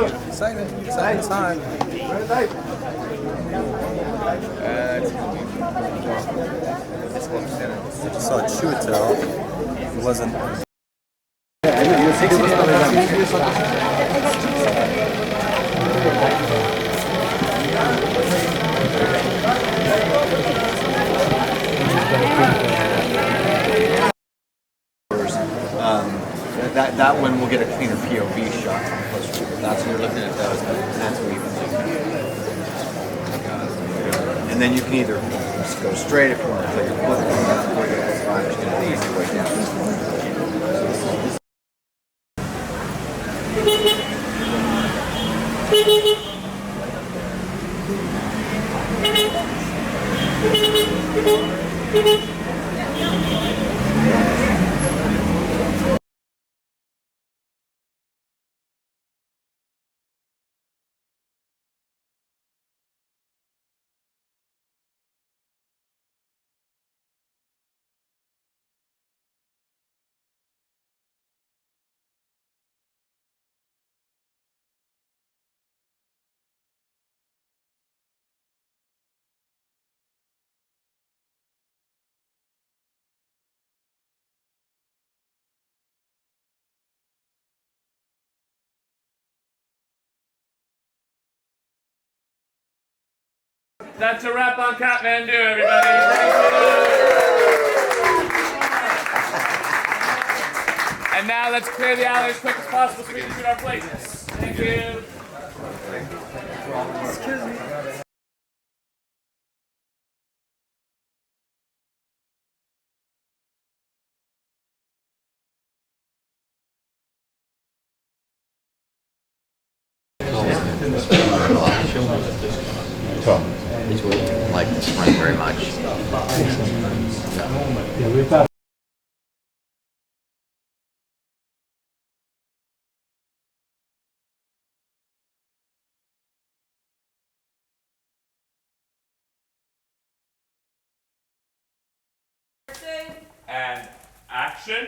Exciting time. I just saw Chiwetel. It wasn't. That one will get a cleaner POV shot. That's when you're looking at those, and that's what you can. And then you can either just go straight if you want to play your flip. That's fine. Just going to the easy way down. That's a wrap on Kathmandu, everybody. And now let's clear the alley as quick as possible so we can shoot our places. Thank you. Excuse me. This week, like the spring very much. Yeah, we've got. And action.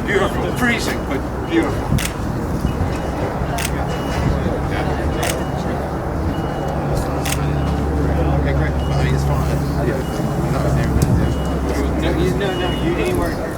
Beautiful, freezing, but beautiful. Okay, great. I mean, it's fine. Yeah. You ain't working.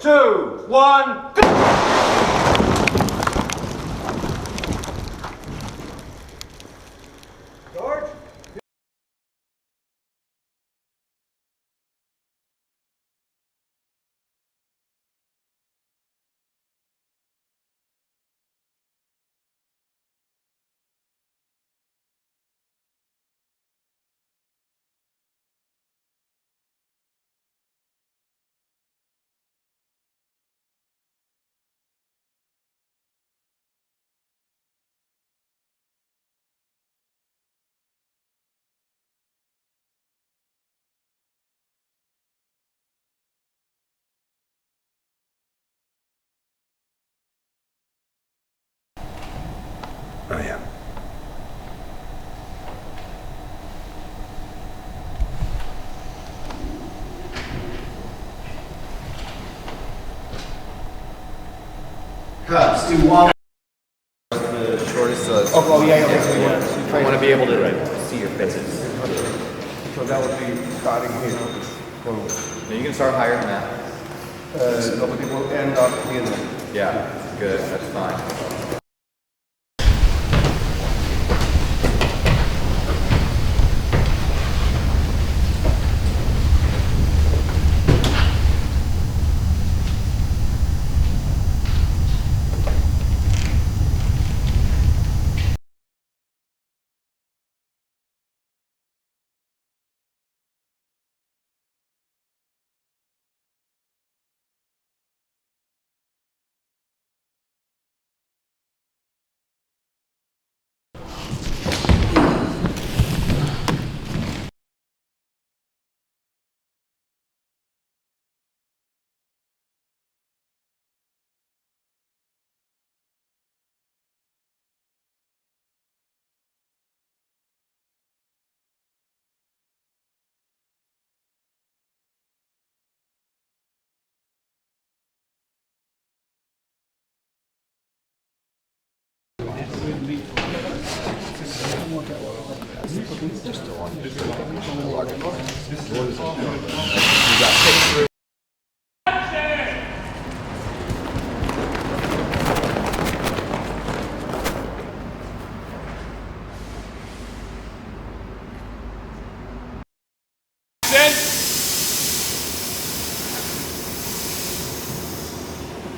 Two, one, go! George? I am. Cups, do one. The shortest Oh, yeah. I want to be able to see your faces. So that would be starting here. Now you can start higher than that. Nobody will end up here. Yeah, good. That's fine.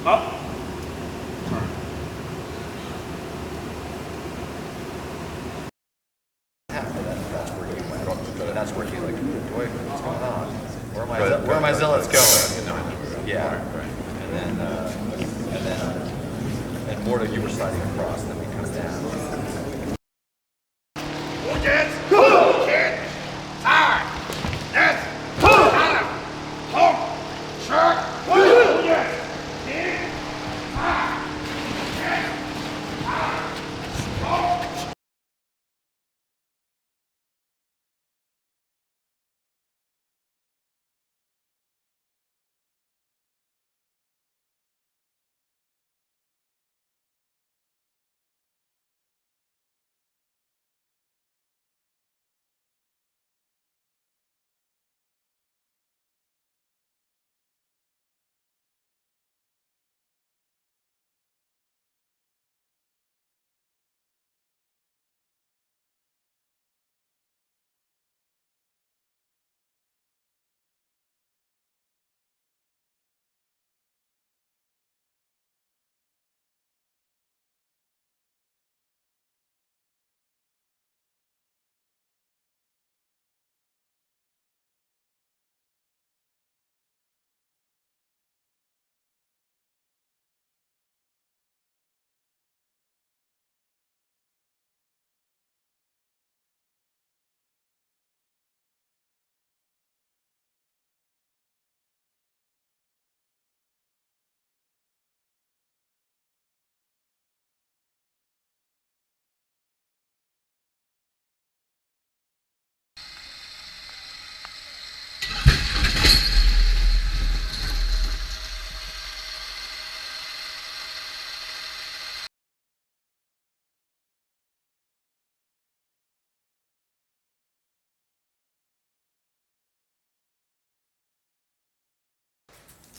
Up. That's where you like, boy, what's going on? Where are my zealots going? Yeah. And Morta, you were sliding across, then we come down.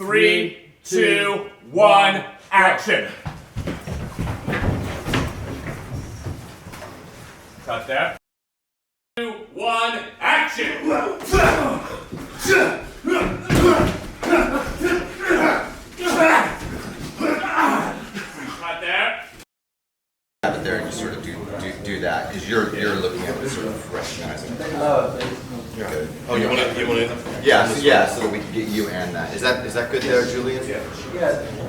3, 2, 1, action. Cut that. 2, 1, action. Cut there. Have it there and you sort of do that because you're looking at it sort of recognizing. Oh, you want to? Yeah, so that we can get you and that. Is that good there, Julian? Yes.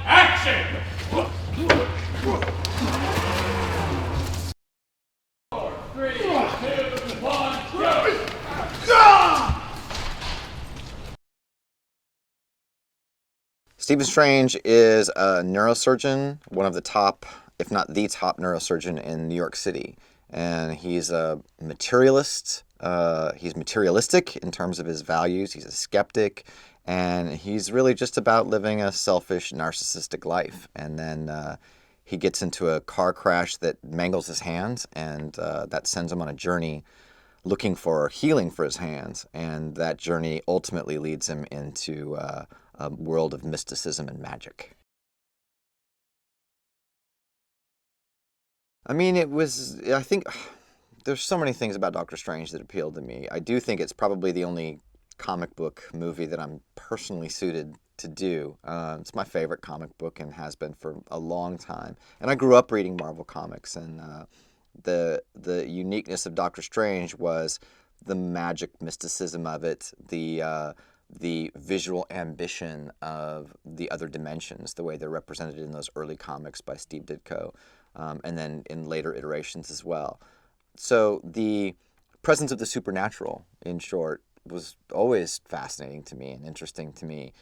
Action! 3, 2, 1, go! Stephen Strange is a neurosurgeon, one of the top, if not the top neurosurgeon in New York City. And he's a materialist. He's materialistic in terms of his values. He's a skeptic. And he's really just about living a selfish, narcissistic life. And then he gets into a car crash that mangles his hands, and that sends him on a journey looking for healing for his hands. And that journey ultimately leads him into a world of mysticism and magic. I mean, I think there's so many things about Doctor Strange that appealed to me. I do think it's probably the only comic book movie that I'm personally suited to do. It's my favorite comic book and has been for a long time. And I grew up reading Marvel Comics, and the uniqueness of Doctor Strange was the magic mysticism of it, the visual ambition of the other dimensions, the way they're represented in those early comics by Steve Ditko, and then in later iterations as well. So the presence of the supernatural, in short, was always fascinating to me and interesting to me,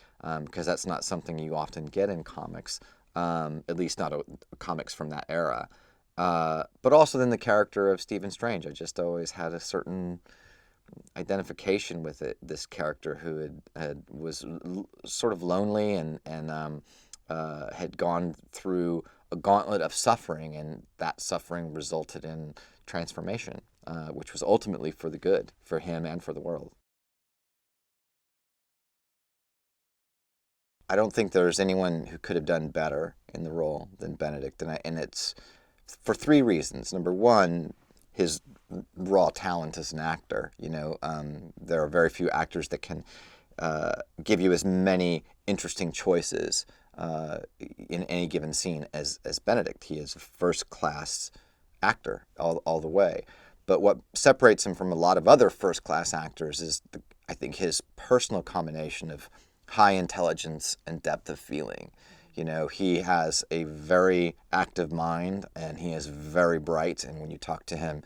because that's not something you often get in comics, at least not comics from that era. But also then the character of Stephen Strange. I just always had a certain identification with it. This character who was sort of lonely and had gone through a gauntlet of suffering, and that suffering resulted in transformation, which was ultimately for the good, for him and for the world. I don't think there's anyone who could have done better in the role than Benedict, and it's for 3 reasons. Number one, his raw talent as an actor. There are very few actors that can give you as many interesting choices in any given scene as Benedict. He is a first-class actor all the way. But what separates him from a lot of other first-class actors is, I think, his personal combination of high intelligence and depth of feeling. He has a very active mind, and he is very bright, and when you talk to him,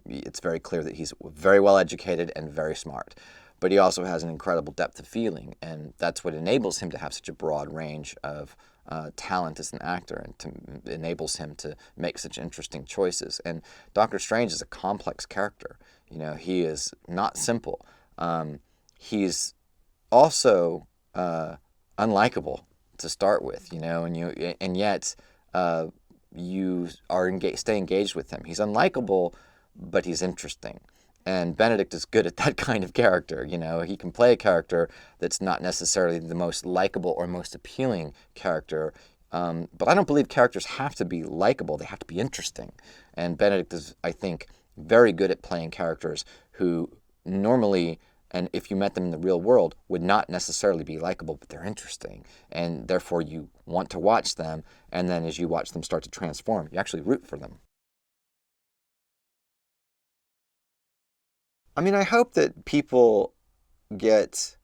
it's very clear that he's very well educated and very smart. But he also has an incredible depth of feeling, and that's what enables him to have such a broad range of talent as an actor, and enables him to make such interesting choices. And Doctor Strange is a complex character. He is not simple. He's also unlikable to start with, and yet you stay engaged with him. He's unlikable, but he's interesting. And Benedict is good at that kind of character. He can play a character that's not necessarily the most likable or most appealing character. But I don't believe characters have to be likable. They have to be interesting. And Benedict is, I think, very good at playing characters who normally, and if you met them in the real world, would not necessarily be likable, but they're interesting. And therefore you want to watch them, and then as you watch them start to transform, you actually root for them. I mean, I hope that people get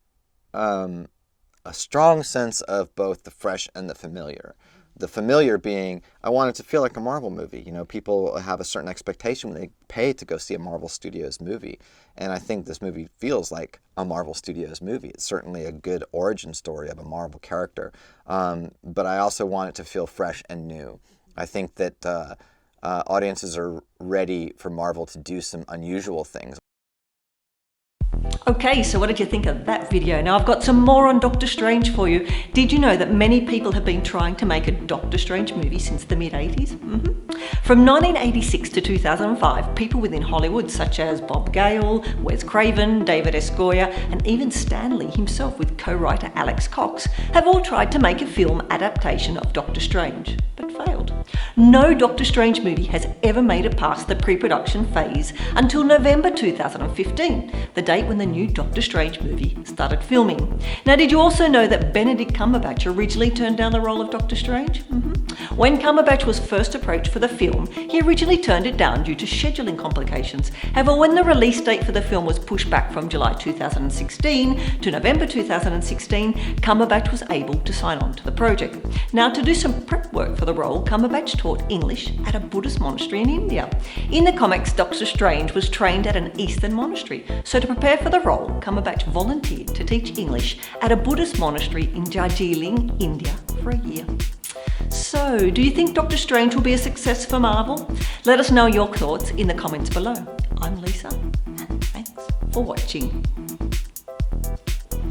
a strong sense of both the fresh and the familiar. the familiar being, I want it to feel like a Marvel movie. You know, people have a certain expectation when they pay to go see a Marvel Studios movie. And I think this movie feels like a Marvel Studios movie. It's certainly a good origin story of a Marvel character. But I also want it to feel fresh and new. I think that audiences are ready for Marvel to do some unusual things. Okay, so what did you think of that video? Now I've got some more on Doctor Strange for you. Did you know that many people have been trying to make a Doctor Strange movie since the mid-80s? From 1986 to 2005, people within Hollywood such as Bob Gale, Wes Craven, David S. Goyer, and even Stan Lee himself with co-writer Alex Cox have all tried to make a film adaptation of Doctor Strange, but failed. No Doctor Strange movie has ever made it past the pre-production phase until November 2015, the date when the new Doctor Strange movie started filming. Now, did you also know that Benedict Cumberbatch originally turned down the role of Doctor Strange? When Cumberbatch was first approached for the film, he originally turned it down due to scheduling complications. However, when the release date for the film was pushed back from July 2016 to November 2016, Cumberbatch was able to sign on to the project. Now, to do some prep work for the role, Cumberbatch taught English at a Buddhist monastery in India. In the comics, Doctor Strange was trained at an Eastern monastery, so to prepare for the role, Cumberbatch volunteered to teach English at a Buddhist monastery in Darjeeling, India for a year. So, do you think Doctor Strange will be a success for Marvel? Let us know your thoughts in the comments below. I'm Lisa, and thanks for watching.